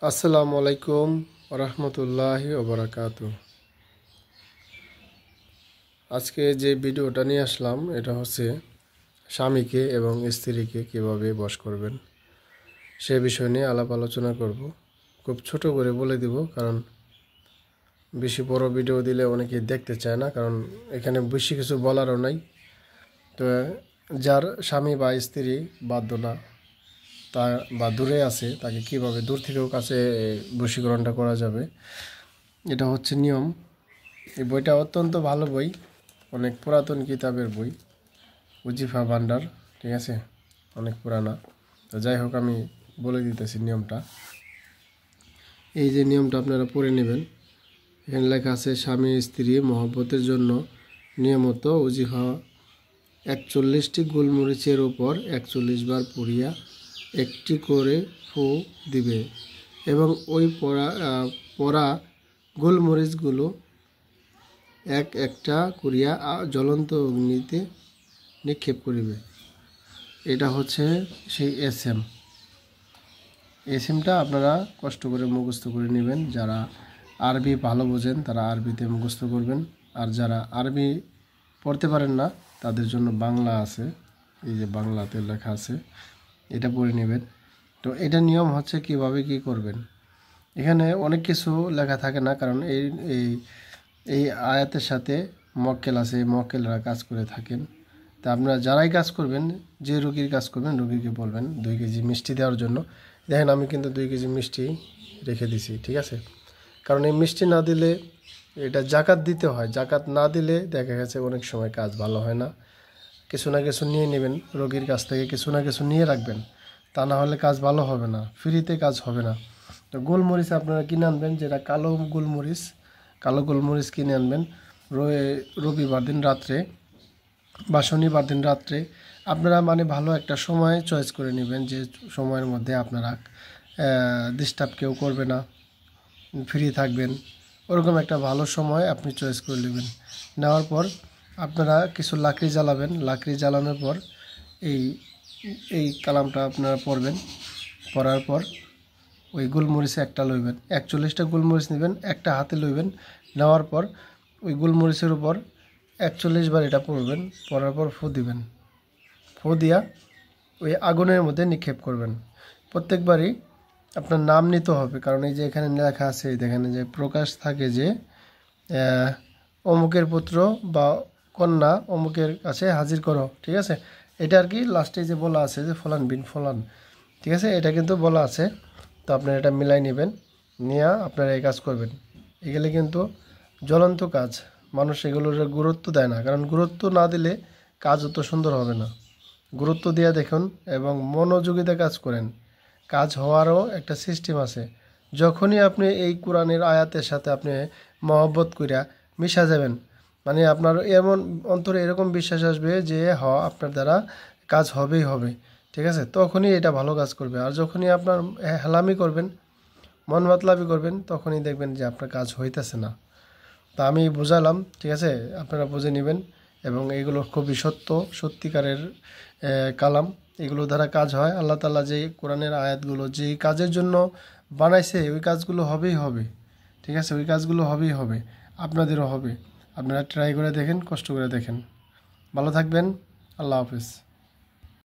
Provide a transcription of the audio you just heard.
আসসালামু আলাইকুম রহমতুল্লাহি ওবরাকাতু। আজকে যে ভিডিওটা নিয়ে আসলাম এটা হচ্ছে স্বামীকে এবং স্ত্রীকে কিভাবে বশ করবেন সে বিষয় নিয়ে আলাপ আলোচনা করব। খুব ছোট করে বলে দিব, কারণ বেশি বড় ভিডিও দিলে অনেকে দেখতে চায় না, কারণ এখানে বেশি কিছু বলারও নাই। তো যার স্বামী বা স্ত্রী বাধ্য না তা বা দূরে আছে, তাকে কিভাবে দূর থেকেও কাছে বশীকরণটা করা যাবে, এটা হচ্ছে নিয়ম। এই বইটা অত্যন্ত ভালো বই, অনেক পুরাতন কিতাবের বই, উজিফা ভান্ডার, ঠিক আছে, অনেক পুরানা। তো যাই হোক, আমি বলে দিতেছি নিয়মটা। এই যে নিয়মটা আপনারা পড়ে নেবেন। এখানে লেখা আছে, স্বামী স্ত্রী মহব্বতের জন্য নিয়মিত উজিফা 41টি গোলমরিচের ওপর 41 বার পুড়িয়া একটি করে ফু দিবে এবং ওই পড়া গোলমরিচগুলো একটা করিয়া জ্বলন্ত অগ্নিতে নিক্ষেপ করিবে। এটা হচ্ছে সেই এসএমটা আপনারা কষ্ট করে মুখস্থ করে নেবেন। যারা আরবি ভালো বোঝেন তারা আরবিতে মুখস্থ করবেন, আর যারা আরবি পড়তে পারেন না তাদের জন্য বাংলা আছে, এই যে বাংলাতে লেখা আছে, এটা পড়ে নেবেন। তো এটা নিয়ম হচ্ছে কিভাবে কি করবেন। এখানে অনেক কিছু লেখা থাকে না, কারণ এই এই এই আয়াতের সাথে মক্কেল আছে, মক্কেলরা কাজ করে থাকেন। তা আপনারা যারাই কাজ করবেন, যে রুগীর কাজ করবেন রুগীকে বলবেন 2 কেজি মিষ্টি দেওয়ার জন্য। দেখেন আমি কিন্তু 2 কেজি মিষ্টি রেখে দিছি, ঠিক আছে। কারণ এই মিষ্টি না দিলে এটা জাকাত দিতে হয়, জাকাত না দিলে দেখা গেছে অনেক সময় কাজ ভালো হয় না। কিছু না কিছু নিয়ে নেবেন রোগীর কাছ থেকে, কিছু না কিছু নিয়ে রাখবেন, তা না হলে কাজ ভালো হবে না, ফ্রিতে কাজ হবে না। তো গোলমরিচ আপনারা কিনে আনবেন, যেটা কালো গোলমরিচ কিনে আনবেন। রবিবার দিন রাত্রে বা শনিবার দিন রাত্রে আপনারা ভালো একটা সময় চয়েস করে নেবেন, যে সময়ের মধ্যে আপনারা ডিস্টার্ব কেউ করবে না, ফ্রি থাকবেন। ওরকম একটা ভালো সময় আপনি চয়েস করে নেবেন। নেওয়ার পর আপনারা কিছু লাকড়ি জ্বালাবেন। লাকড়ি জ্বালানোর পর এই এই কালামটা আপনারা পড়বেন। পড়ার পর ওই গোলমরিচে একটা লইবেন, 41টা গোলমরিচ নেবেন, একটা হাতে লইবেন। নেওয়ার পর ওই গোলমরিচের উপর 41 বার এটা পড়বেন। পড়ার পর ফু দিবেন। ফু দিয়া ওই আগুনের মধ্যে নিক্ষেপ করবেন। প্রত্যেকবারই আপনার নাম নিতে হবে, কারণ এই যে এখানে লেখা আছে, দেখেন যে প্রকাশ থাকে যে অমুকের পুত্র বা কন্যা অমুকের কাছে হাজির করো, ঠিক আছে। এটা আর কি লাস্টে যে বলা আছে যে ফলান বিন ফলান, ঠিক আছে, এটা কিন্তু বলা আছে। তো আপনারা এটা মিলাই নেবেন, নিয়ে আপনারা এই কাজ করবেন। এগুলো কিন্তু জ্বলন্ত কাজ, মানুষ এগুলোর গুরুত্ব দেয় না, কারণ গুরুত্ব না দিলে কাজ অত সুন্দর হবে না। গুরুত্ব দিয়ে দেখুন এবং মনোযোগিতা কাজ করেন, কাজ হওয়ারও একটা সিস্টেম আছে। যখনই আপনি এই কোরআনের আয়াতের সাথে আপনি মহব্বত করিয়া মিশা যাবেন, আপনার এমন অন্তরে এরকম বিশ্বাস আসবে যে আপনার দ্বারা কাজ হবেই হবে, ঠিক আছে। তখনই এটা ভালো কাজ করবে। আর যখনই আপনার হেলামি করবেন, মন মাতলামি করবেন, তখনই দেখবেন যে আপনার কাজ হইতেছে না। তা আমি বুঝালাম, ঠিক আছে, আপনারা বুঝে নেবেন। এবং এগুলো খুবই সত্যিকারের কালাম, এগুলো দ্বারা কাজ হয়। আল্লাহ তাআলা যে কোরআনের আয়াতগুলো যে কাজের জন্য বানাইছে ওই কাজগুলো হবেই হবে, ঠিক আছে, ওই কাজগুলো হবেই হবে, আপনাদেরও হবে। আপনারা ট্রাই করে দেখেন, কষ্ট করে দেখেন। ভালো থাকবেন, আল্লাহ হাফেজ।